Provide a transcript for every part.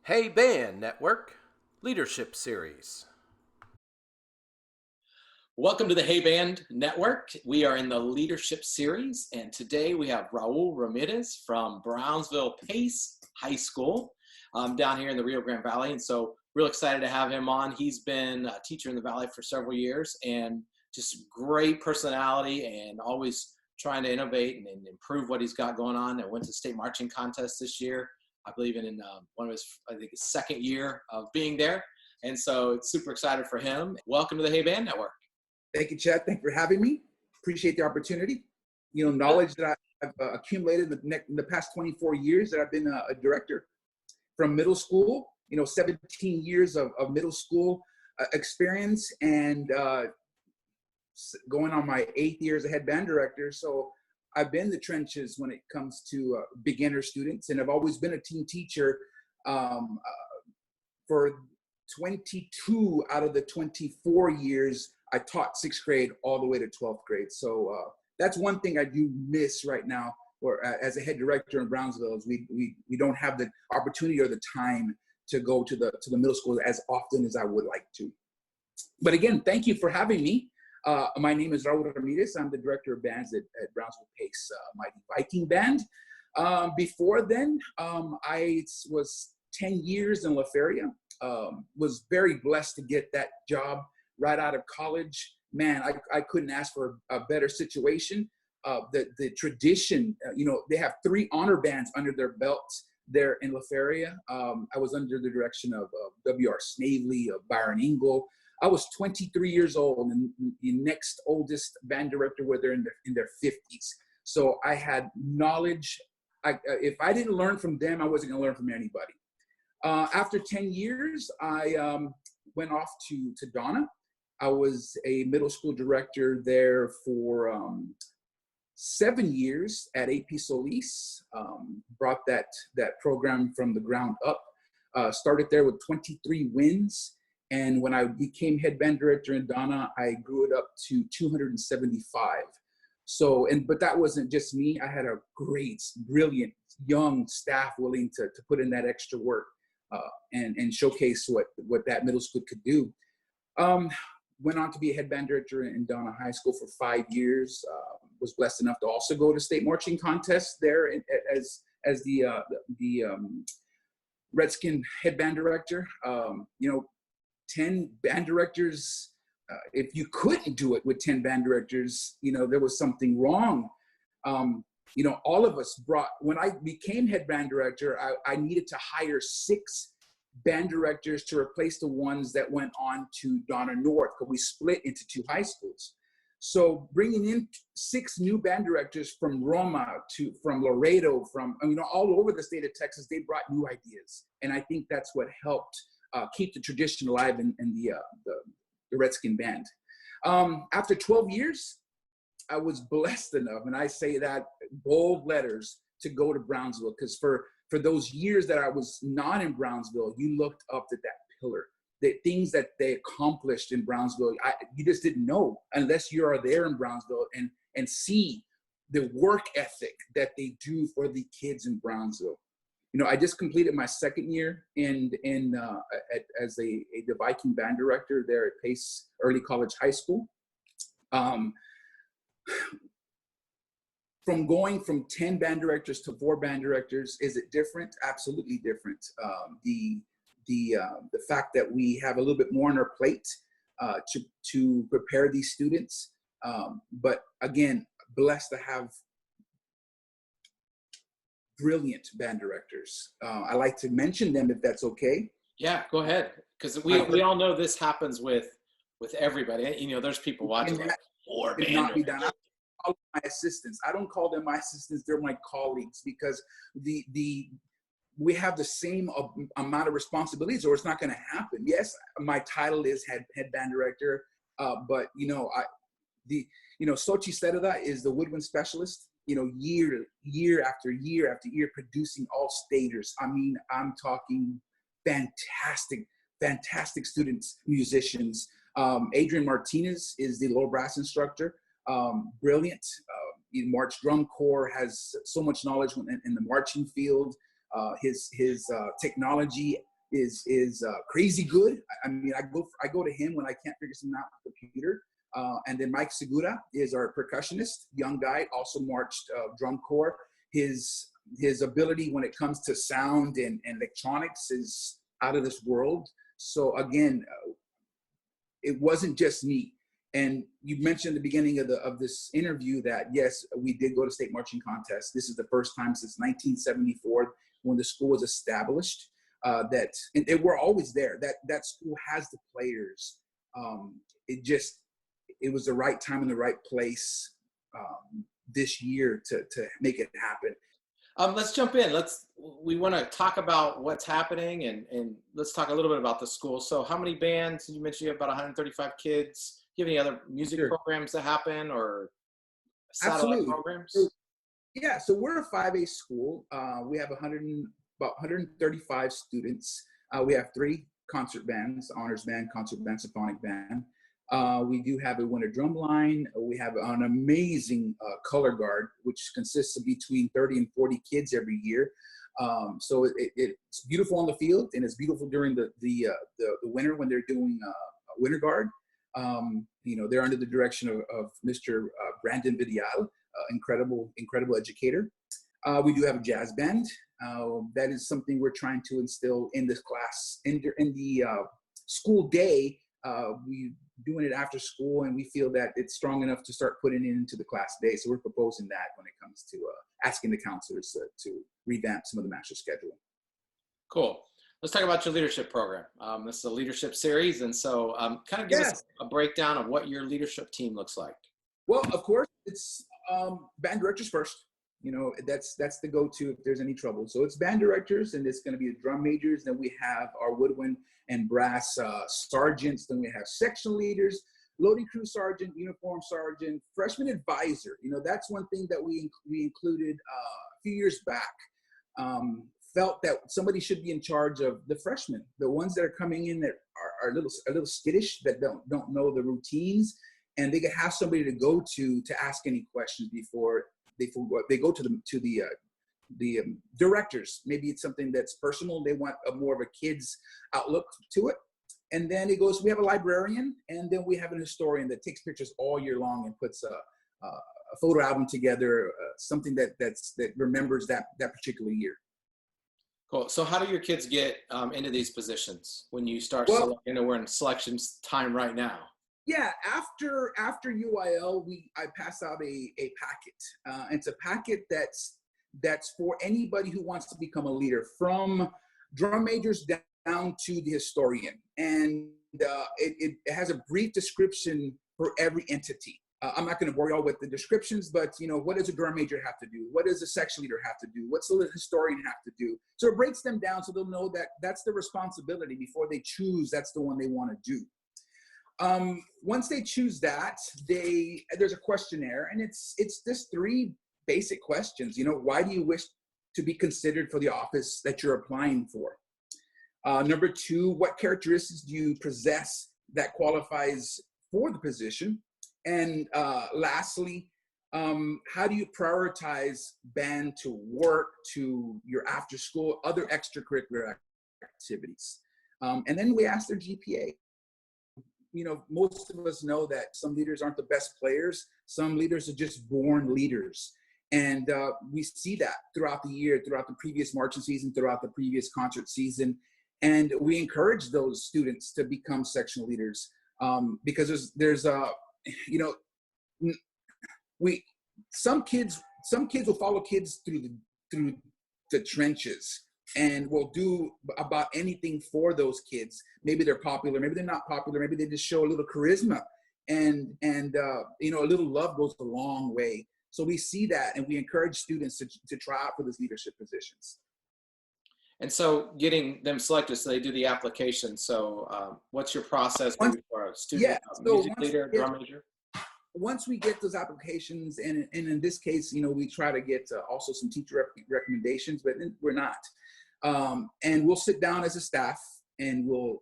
Hey Band Network Leadership Series. Welcome to the Hey Band Network. We are in the Leadership Series, and today we have Raul Ramirez from Brownsville Pace High School down here in the Rio Grande Valley. And so real excited to have him on. He's been a teacher in the Valley for several years and just great personality and always trying to innovate and improve what he's got going on. I went to state marching contest this year, I believe in one of his, his second year of being there. And so it's super excited for him. Welcome to the Hey Band Network. Thank you, Chad. Thank you for having me. Appreciate the opportunity. Knowledge that I've accumulated in the past 24 years that I've been a director from middle school, 17 years of middle school experience and going on my 8th year as a head band director. So I've been in the trenches when it comes to beginner students, and I've always been a team teacher for 22 out of the 24 years. I taught 6th grade all the way to 12th grade. So that's one thing I do miss right now, or as a head director in Brownsville, is we don't have the opportunity or the time to go to the middle school as often as I would like to. But again, thank you for having me. My name is Raul Ramirez. I'm the director of bands at Brownsville Pace, Mighty Viking Band. Before then, I was 10 years in La Feria. Was very blessed to get that job right out of college. Man, I couldn't ask for a better situation. The tradition, they have 3 honor bands under their belts there in La Feria. I was under the direction of W.R. Snavely, of Byron Engel. I was 23 years old, and the next oldest band director were there in their 50s. So I had knowledge. If I didn't learn from them, I wasn't going to learn from anybody. After 10 years, I went off to Donna. I was a middle school director there for 7 years at AP Solis. Brought that program from the ground up. Started there with 23 wins. And when I became head band director in Donna, I grew it up to 275. But that wasn't just me. I had a great, brilliant, young staff willing to put in that extra work and showcase what that middle school could do. Went on to be a head band director in Donna High School for 5 years. Was blessed enough to also go to state marching contests there as the Redskin head band director. 10 band directors. If you couldn't do it with 10 band directors, there was something wrong. All of us when I became head band director, I needed to hire 6 band directors to replace the ones that went on to Donna North, because we split into 2 high schools. So bringing in 6 new band directors from Roma from Laredo, from all over the state of Texas, they brought new ideas, and I think that's what helped keep the tradition alive in the Redskin band. After 12 years, I was blessed enough, and I say that bold letters, to go to Brownsville, because for those years that I was not in Brownsville, you looked up at that pillar, the things that they accomplished in Brownsville. You just didn't know unless you are there in Brownsville and see the work ethic that they do for the kids in Brownsville. I just completed my 2nd year as the Viking band director there at Pace Early College High School. From going from 10 band directors to 4 band directors, is it different? Absolutely different. The fact that we have a little bit more on our plate to prepare these students, but again, blessed to have brilliant band directors. I like to mention them if that's okay. Yeah, go ahead, because we all know this happens with everybody. There's people watching. Or not be done. I call my assistants. I don't call them my assistants; they're my colleagues, because we have the same amount of responsibilities, or it's not going to happen. Yes, my title is head band director, but Sochi Sereda is the woodwind specialist. Year after year after year, producing all staters. I mean, I'm talking fantastic students, musicians. Adrian Martinez is the lower brass instructor. Brilliant. March Drum Corps, has so much knowledge in the marching field. His technology is crazy good. I mean, I go to him when I can't figure something out with the computer. And then Mike Segura is our percussionist, young guy, also marched drum corps. His ability when it comes to sound and electronics is out of this world. So again, it wasn't just me. And you mentioned at the beginning of this interview that, yes, we did go to state marching contest. This is the first time since 1974 when the school was established and we're always there. That school has the players. It was the right time and the right place this year to make it happen. Let's jump in. We want to talk about what's happening and let's talk a little bit about the school. So how many bands? You mentioned you have about 135 kids. Do you have any other music programs that happen or satellite programs? So we're a 5A school. We have about 135 students. We have 3 concert bands: honors band, concert band, symphonic band. We do have a winter drum line. We have an amazing color guard, which consists of between 30 and 40 kids every year. So it's beautiful on the field, and it's beautiful during the winter when they're doing winter guard. They're under the direction of Mr. Brandon Vidial, incredible educator. We do have a jazz band. That is something we're trying to instill in this class. In the school day, we doing it after school, and we feel that it's strong enough to start putting it into the class day. So we're proposing that when it comes to asking the counselors to revamp some of the master schedule. Cool. Let's talk about your leadership program. This is a leadership series, and so kind of give us a breakdown of what your leadership team looks like. Well, of course, it's band directors first. That's the go-to if there's any trouble. So it's band directors, and it's going to be the drum majors. Then we have our woodwind and brass sergeants. Then we have section leaders, loading crew sergeant, uniform sergeant, freshman advisor. That's one thing that we included a few years back. Felt that somebody should be in charge of the freshmen, the ones that are coming in that are a little skittish, that don't know the routines, and they could have somebody to go to ask any questions before they go to the directors. Maybe it's something that's personal. They want more of a kid's outlook to it. And then it goes, we have a librarian, and then we have an historian that takes pictures all year long and puts a photo album together, something that remembers that particular year. Cool. So how do your kids get into these positions when you start selecting? We're in selections time right now. Yeah, after UIL, I pass out a packet. It's a packet that's for anybody who wants to become a leader, from drum majors down to the historian, and it has a brief description for every entity. I'm not going to bore you all with the descriptions, but what does a drum major have to do? What does a section leader have to do? What's the historian have to do? So it breaks them down so they'll know that that's the responsibility before they choose. That's the one they want to do. Once they choose that, there's a questionnaire, and it's just 3 basic questions. Why do you wish to be considered for the office that you're applying for? Number 2, what characteristics do you possess that qualifies for the position? And lastly, how do you prioritize band to work, to your after school, other extracurricular activities? And then we ask their GPA. Most of us know that some leaders aren't the best players. Some leaders are just born leaders. And we see that throughout the year, throughout the previous marching season, throughout the previous concert season. And we encourage those students to become section leaders because there's some kids will follow kids through the trenches and will do about anything for those kids. Maybe they're popular, maybe they're not popular, maybe they just show a little charisma, and a little love goes a long way. So we see that, and we encourage students to try out for those leadership positions. And so getting them selected, so they do the application. So what's your process for a student, music leader, drum major? Once we get those applications, and in this case, we try to get also some teacher recommendations, but we're not. And we'll sit down as a staff, and we'll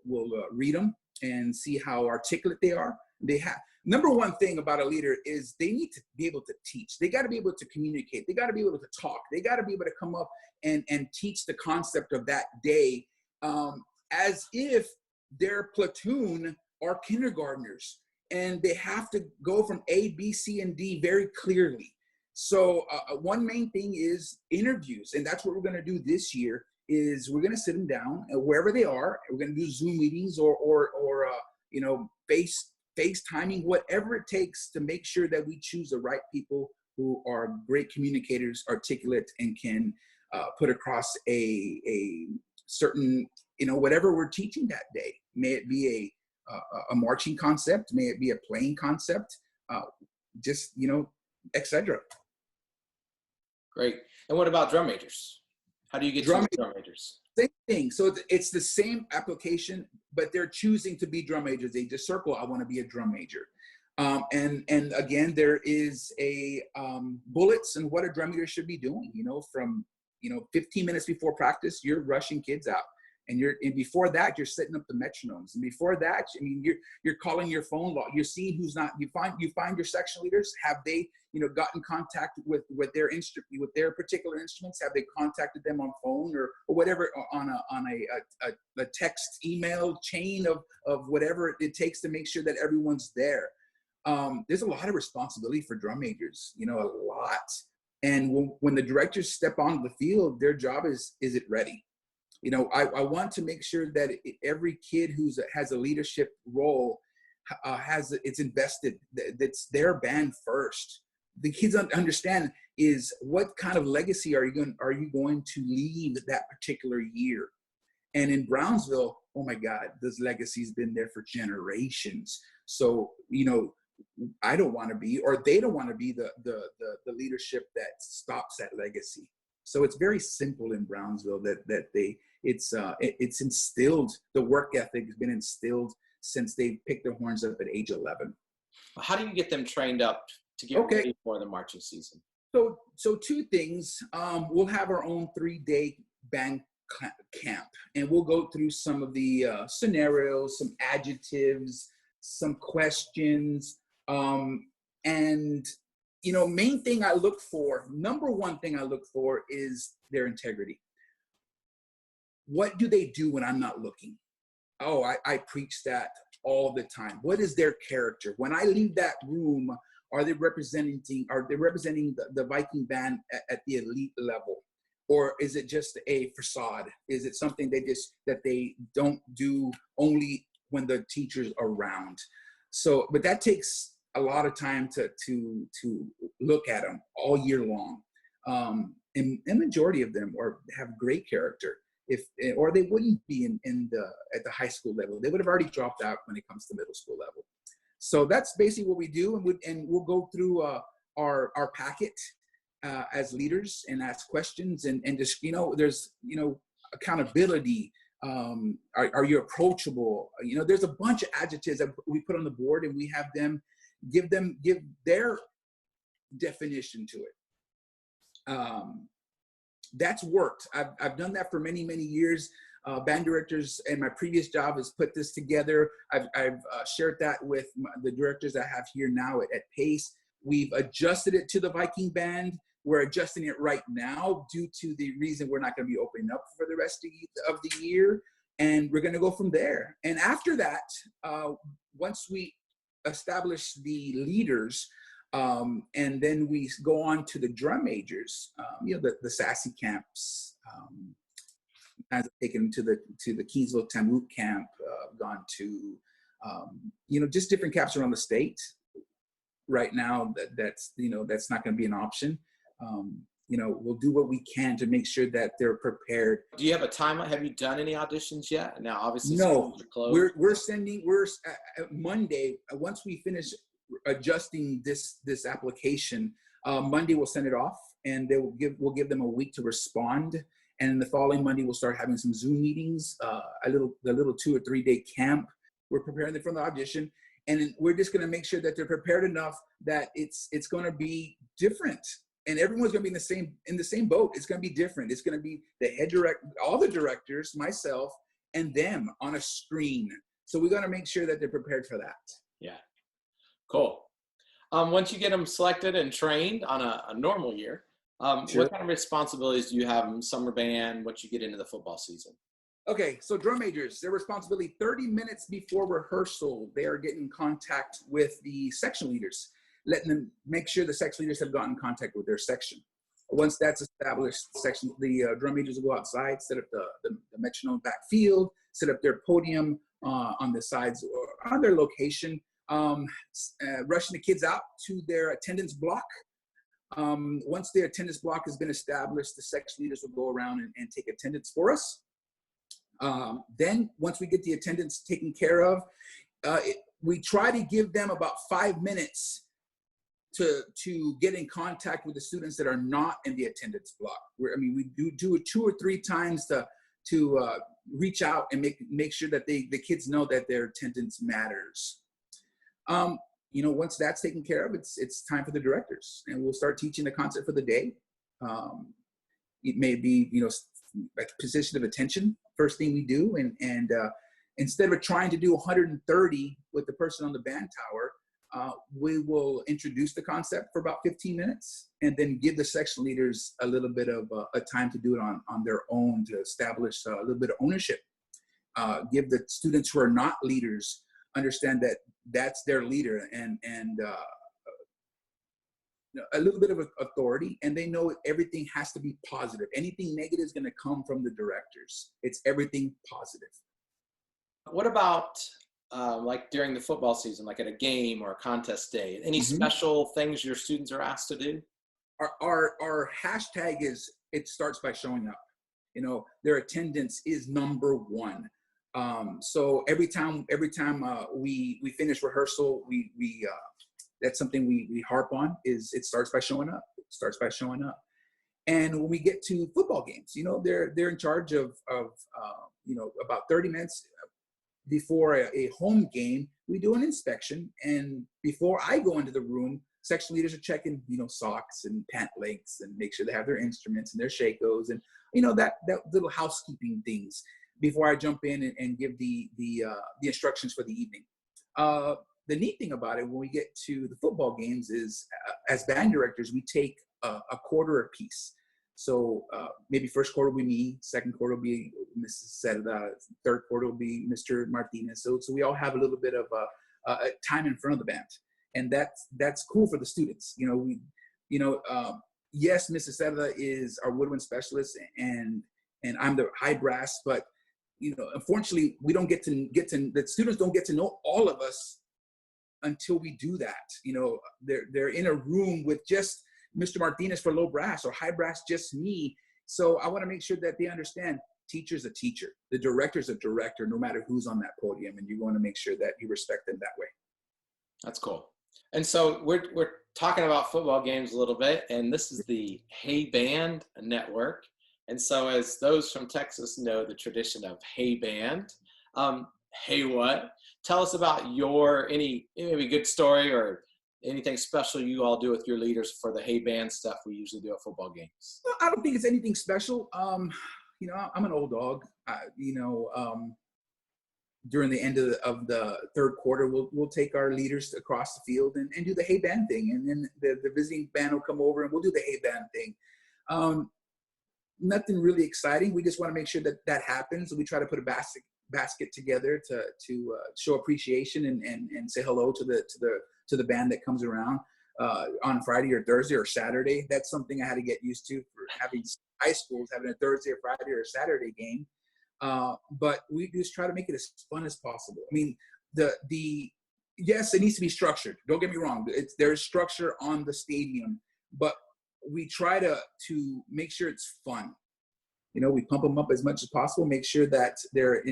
read them and see how articulate they are. Number one thing about a leader is they need to be able to teach. They got to be able to communicate. They got to be able to talk. They got to be able to come up and teach the concept of that day as if their platoon are kindergartners, and they have to go from A, B, C, and D very clearly. So one main thing is interviews, and that's what we're going to do this year. Is we're going to sit them down wherever they are. We're going to do Zoom meetings or FaceTiming, whatever it takes to make sure that we choose the right people who are great communicators, articulate, and can put across a certain, whatever we're teaching that day. May it be a marching concept, may it be a playing concept, etc. Great. And what about drum majors? How do you get drum majors? Same thing. So it's the same application, but they're choosing to be drum majors. They just circle, I want to be a drum major. And again, there is a bullets and what a drum major should be doing. From 15 minutes before practice, you're rushing kids out. And before that, you're setting up the metronomes. And before that, you're calling your phone log. You're seeing who's not. You find your section leaders. Have they, gotten contact with their particular instruments? Have they contacted them on phone or whatever on a text email chain of whatever it takes to make sure that everyone's there. There's a lot of responsibility for drum majors. A lot. And when the directors step onto the field, their job is it ready? I want to make sure that every kid who has a leadership role it's invested. That's their band first. The kids understand is what kind of legacy are you going to leave that particular year? And in Brownsville, oh my God, this legacy's been there for generations. So I don't want to be, or they don't want to be the leadership that stops that legacy. So it's very simple in Brownsville that it's instilled. The work ethic has been instilled since they picked their horns up at age 11. How do you get them trained up to get ready for the marching season? So two things. We'll have our own 3-day band camp, and we'll go through some of the scenarios, some adjectives, some questions, and main thing I look for, number one thing I look for is their integrity. What do they do when I'm not looking? Oh, I preach that all the time. What is their character? When I leave that room, are they representing the Viking band at the elite level? Or is it just a facade? Is it something that they don't do only when the teacher's around? So, but that takes a lot of time to look at them all year long. And the majority of them have great character. Or they wouldn't be at the high school level. They would have already dropped out when it comes to middle school level. So that's basically what we do, and we'll go through our packet as leaders and ask questions and just there's accountability. Are you approachable? There's a bunch of adjectives that we put on the board, and we have them give their definition to it. That's worked. I've done that for many, many years. Band directors and my previous job has put this together. I've shared that with the directors I have here now at Pace. We've adjusted it to the Viking band. We're adjusting it right now due to the reason we're not going to be opening up for the rest of the year. And we're going to go from there. And after that, once we establish the leaders, and then we go on to the drum majors, the sassy camps. I've taken to the Keysville Tamut camp, gone to, just different camps around the state. Right now, that's not going to be an option. We'll do what we can to make sure that they're prepared. Do you have a timeline? Have you done any auditions yet? Now, obviously, no. We're Monday. Once we finish adjusting this application, Monday we'll send it off, and we'll give them a week to respond. And the following Monday we'll start having some Zoom meetings, the little 2 or 3 day camp. We're preparing them for the audition, and we're just going to make sure that they're prepared enough that it's going to be different. And everyone's going to be in the same boat. It's going to be different. It's going to be the head director, all the directors, myself, and them on a screen. So we got to make sure that they're prepared for that. Yeah, cool. Once you get them selected and trained on a normal year, Sure. What kind of responsibilities do you have in summer band? Once you get into the football season? Okay, so drum majors, their responsibility 30 minutes before rehearsal, they are getting in contact with the section leaders, letting them make sure the section leaders have gotten in contact with their section. Once that's established, the drum majors will go outside, set up the metronome backfield, set up their podium on the sides or on their location, rushing the kids out to their attendance block. Once the attendance block has been established, the section leaders will go around and take attendance for us. Then once we get the attendance taken care of, we try to give them about 5 minutes to get in contact with the students that are not in the attendance block. We do it 2 or 3 times to reach out and make sure that the kids know that their attendance matters. Once that's taken care of, it's time for the directors, and we'll start teaching the concept for the day. It may be, like position of attention, first thing we do, and instead of trying to do 130 with the person on the band tower, we will introduce the concept for about 15 minutes and then give the section leaders a little bit of a time to do it on their own, to establish a little bit of ownership. Give the students who are not leaders understand that that's their leader and a little bit of authority, and they know everything has to be positive. Anything negative is going to come from the directors. It's everything positive. What about like during the football season, like at a game or a contest day? Any special things your students are asked to do? Our hashtag is, it starts by showing up. Their attendance is number one. So every time we finish rehearsal, we that's something we harp on, is it starts by showing up. It starts by showing up. And when we get to football games, they're in charge of about 30 minutes before a home game, we do an inspection. And before I go into the room, section leaders are checking, socks and pant lengths and make sure they have their instruments and their shakos and, that little housekeeping things before I jump in and give the instructions for the evening. The neat thing about it, when we get to the football games, is as band directors, we take a quarter apiece. So maybe first quarter will be me, second quarter will be Mrs. Cerda, third quarter will be Mr. Martinez. So we all have a little bit of a time in front of the band, and that's cool for the students. Yes, Mrs. Cerda is our woodwind specialist, and I'm the high brass, but unfortunately, we don't get to the students don't get to know all of us until we do that. They're in a room with just Mr. Martinez for low brass, or high brass just me. So I want to make sure that they understand teacher's a teacher. The director's a director, no matter who's on that podium, and you want to make sure that you respect them that way. That's cool. And so we're talking about football games a little bit, and this is the Hey Band Network. And so as those from Texas know the tradition of Hey Band, hey what? Tell us about maybe good story or anything special you all do with your leaders for the Hey Band stuff we usually do at football games. Well, I don't think it's anything special. I'm an old dog. During the end of the third quarter, we'll take our leaders across the field and do the Hey Band thing. And then the visiting band will come over and we'll do the Hey Band thing. Nothing really exciting. We just want to make sure that happens. We try to put a basket together to show appreciation and say hello to the band that comes around on Friday or Thursday or Saturday. That's something I had to get used to for having high schools, having a Thursday or Friday or a Saturday game. But we just try to make it as fun as possible. I mean, yes, it needs to be structured. Don't get me wrong. There's structure on the stadium, but we try to make sure it's fun. We pump them up as much as possible, make sure that their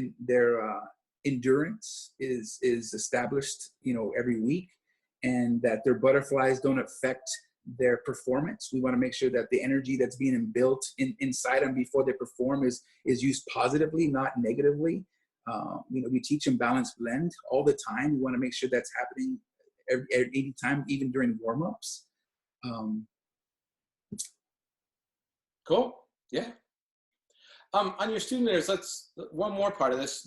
endurance is established, every week, and that their butterflies don't affect their performance. We want to make sure that the energy that's being built inside them before they perform is used positively, not negatively. We teach them balanced blend all the time. We want to make sure that's happening every time, even during warm-ups. Cool. Yeah. On your student leaders, let's one more part of this.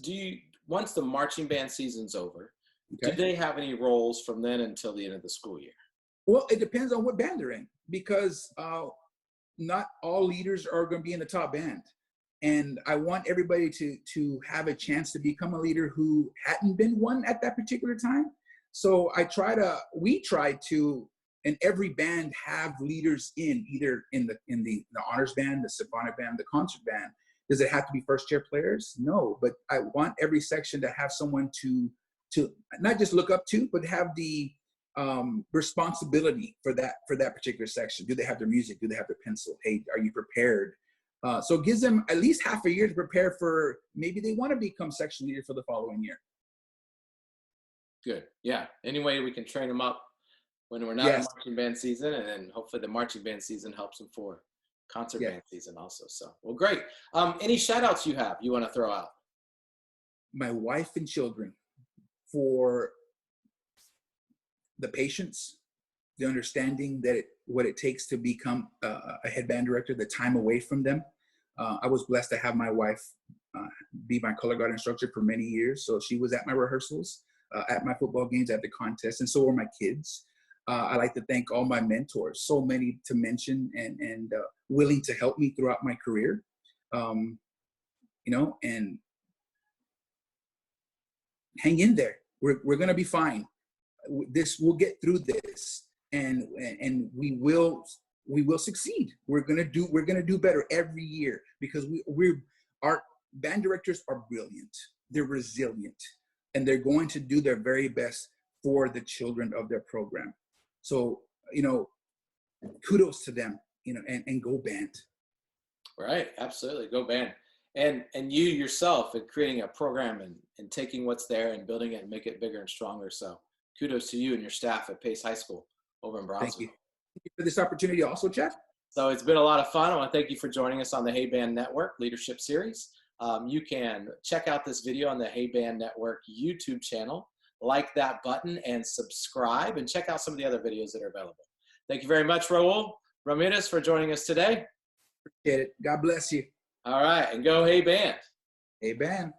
Once the marching band season's over, do they have any roles from then until the end of the school year? Well, it depends on what band they're in, because not all leaders are going to be in the top band. And I want everybody to have a chance to become a leader who hadn't been one at that particular time. So we try to, in every band, have leaders either in the honors band, the symphonic band, the concert band. Does it have to be first chair players? No, but I want every section to have someone to not just look up to, but have the responsibility for that particular section. Do they have their music? Do they have their pencil? Hey, are you prepared? So it gives them at least half a year to prepare for, maybe they want to become section leader for the following year. Good. Yeah. Any way we can train them up when we're not in marching band season, and then hopefully the marching band season helps them for concert band season also. So, well, great. Any shout outs you want to throw out? My wife and children, for the patience, the understanding that what it takes to become a head band director, the time away from them. I was blessed to have my wife be my color guard instructor for many years. So she was at my rehearsals, at my football games, at the contests, and so were my kids. I like to thank all my mentors, so many to mention, and willing to help me throughout my career. And hang in there. We're gonna be fine. We'll get through this, and we will succeed. We're gonna do better every year, because our band directors are brilliant. They're resilient, and they're going to do their very best for the children of their program. So, kudos to them, and go band. Right. Absolutely. Go band. And you yourself in creating a program and taking what's there and building it and make it bigger and stronger. So kudos to you and your staff at Pace High School over in Brownsville. Thank you. Thank you for this opportunity also, Chad. So it's been a lot of fun. I want to thank you for joining us on the Hey Band Network Leadership Series. You can check out this video on the Hey Band Network YouTube channel, like that button and subscribe, and check out some of the other videos that are available. Thank you very much, Raul Ramirez, for joining us today. Appreciate it. God bless you. All right, and go Hey Band. Hey Band.